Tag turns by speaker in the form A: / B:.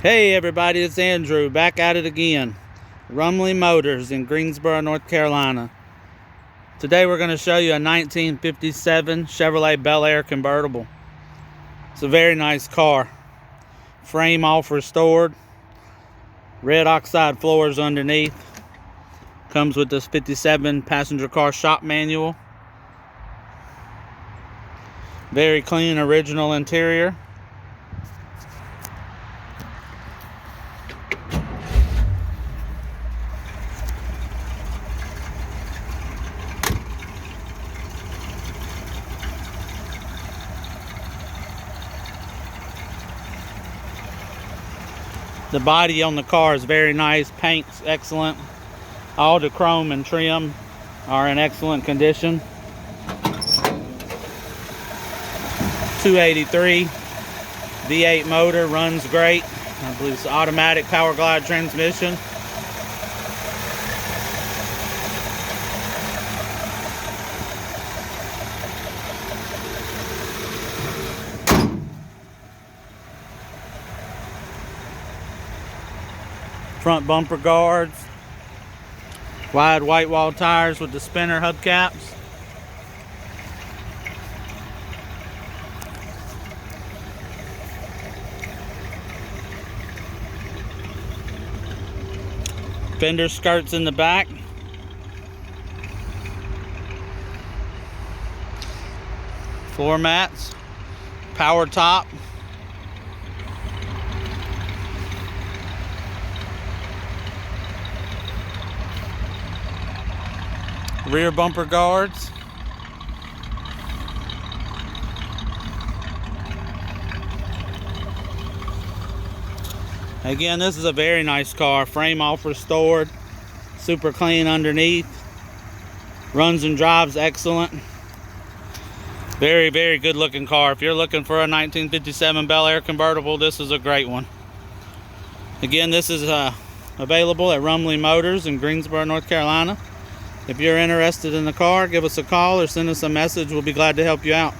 A: Hey everybody, it's Andrew, back at it again. Rumley Motors in Greensboro, North Carolina. Today we're going to show you a 1957 Chevrolet Belair Convertible. It's a very nice car. Frame off restored. Red oxide floors underneath. Comes with this 57 passenger car shop manual. Very clean original interior. The body on the car is very nice. Paint's excellent. All the chrome and trim are in excellent condition. 283 V8 motor, runs great. I believe it's automatic power glide transmission. Front bumper guards, wide white wall tires with the spinner hubcaps. Fender skirts in the back. Floor mats, power top. Rear bumper guards. Again, this is a very nice car. Frame off restored. Super clean underneath. Runs and drives excellent. Very, very good looking car. If you're looking for a 1957 Belair Convertible, this is a great one. Again, this is available at Rumley Motors in Greensboro, North Carolina. If you're interested in the car, give us a call or send us a message. We'll be glad to help you out.